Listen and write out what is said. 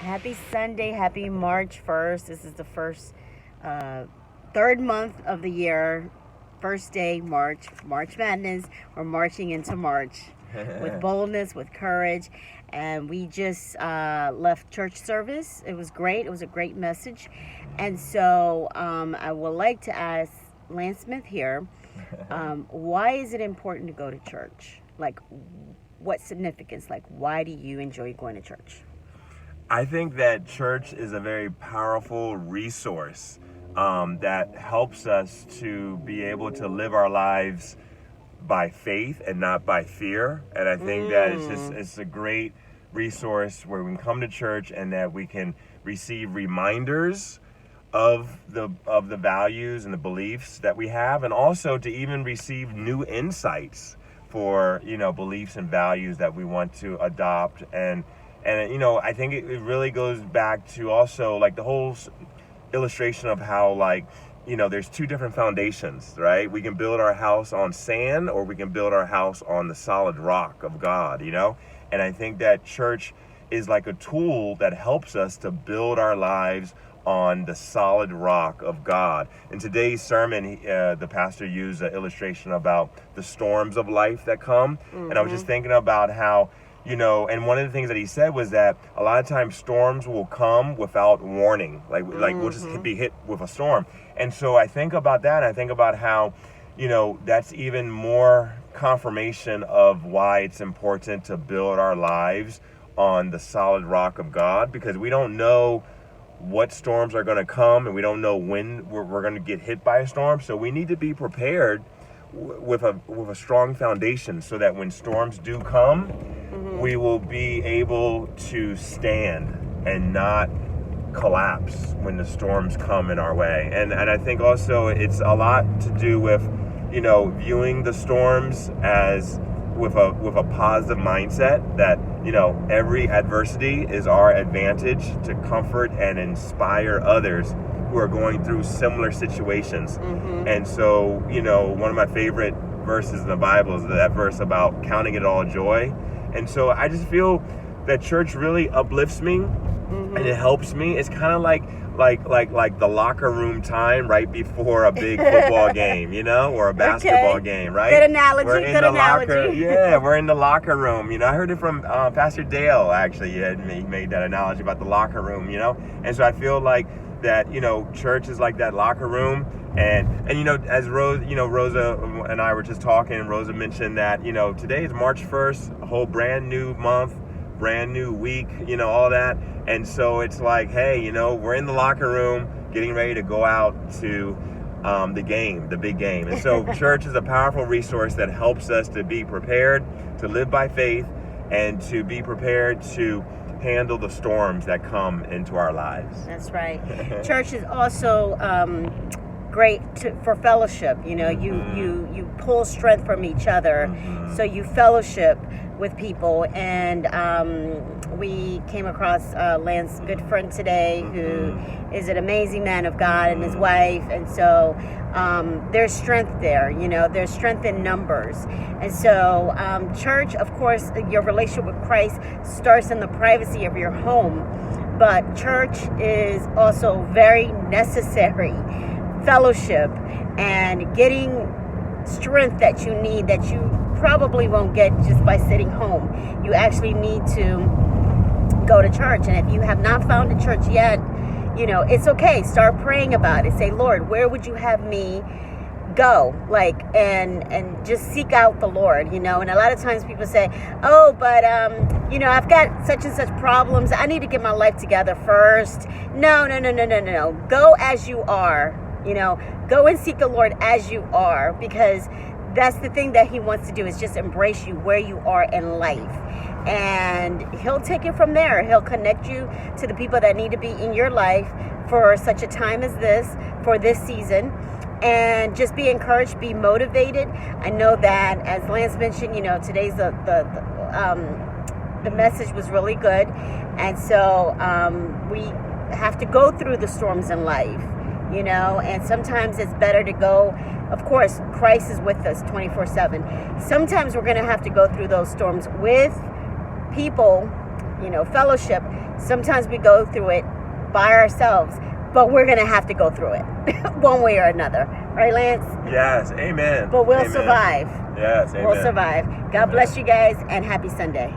Happy Sunday. Happy March 1st. This is the third month of the year. First day, March Madness. We're marching into March with boldness, with courage. And we just left church service. It was great. It was a great message. And so I would like to ask Lance Smith here, why is it important to go to church? Like, what significance? Like, why do you enjoy going to church? I think that church is a very powerful resource that helps us to be able to live our lives by faith and not by fear. And I think that it's a great resource where we can come to church and that we can receive reminders of the values and the beliefs that we have, and also to even receive new insights for beliefs and values that we want to adopt. And I think it really goes back to also like the whole illustration of how there's two different foundations, right? We can build our house on sand, or we can build our house on the solid rock of God, And I think that church is like a tool that helps us to build our lives on the solid rock of God. In today's sermon, the pastor used an illustration about the storms of life that come. And I was just thinking about how and one of the things that he said was that a lot of times storms will come without warning. Like we'll just be hit with a storm. And so I think about that, and I think about how, that's even more confirmation of why it's important to build our lives on the solid rock of God, because we don't know what storms are going to come, and we don't know when we're going to get hit by a storm. So we need to be prepared with a strong foundation, so that when storms do come, we will be able to stand and not collapse when the storms come in our way. And I think also it's a lot to do with, viewing the storms as with a positive mindset, that, every adversity is our advantage to comfort and inspire others who are going through similar situations. And so, one of my favorite verses in the Bible is that verse about counting it all joy. And so I just feel that church really uplifts me and it helps me. It's kind of like the locker room time right before a big football game, or a basketball game, right? Good analogy. We're in the locker room. I heard it from Pastor Dale, actually. He made that analogy about the locker room, And so I feel like that, church is like that locker room. And as Rosa and I were just talking, and Rosa mentioned that, today is March 1st, a whole brand new month, brand new week, all that. And so it's like, hey, we're in the locker room getting ready to go out to the big game. And so church is a powerful resource that helps us to be prepared to live by faith and to be prepared to handle the storms that come into our lives. That's right. Church is also great for fellowship. You pull strength from each other, so you fellowship with people. And we came across Lance's good friend today, who is an amazing man of God, and his wife. And so there's strength there. There's strength in numbers. And so church, of course, your relationship with Christ starts in the privacy of your home, but church is also very necessary. Fellowship and getting strength that you need, that you probably won't get just by sitting home. You actually need to go to church. And if you have not found a church yet, it's okay. Start praying about it. Say, Lord, where would you have me go? And just seek out the Lord, And a lot of times people say, oh, but I've got such and such problems. I need to get my life together first. No. Go as you are. Go and seek the Lord as you are, because that's the thing that he wants to do, is just embrace you where you are in life. And he'll take it from there. He'll connect you to the people that need to be in your life for such a time as this, for this season. And just be encouraged, be motivated. I know that, as Lance mentioned, today's the message was really good. And so we have to go through the storms in life. And sometimes it's better to go. Of course, Christ is with us 24/7. Sometimes we're going to have to go through those storms with people, fellowship sometimes we go through it by ourselves, but we're going to have to go through it one way or another. Right, Lance? Yes, amen. But we'll Amen. survive. Yes, amen. We'll survive. God bless you guys, and happy Sunday.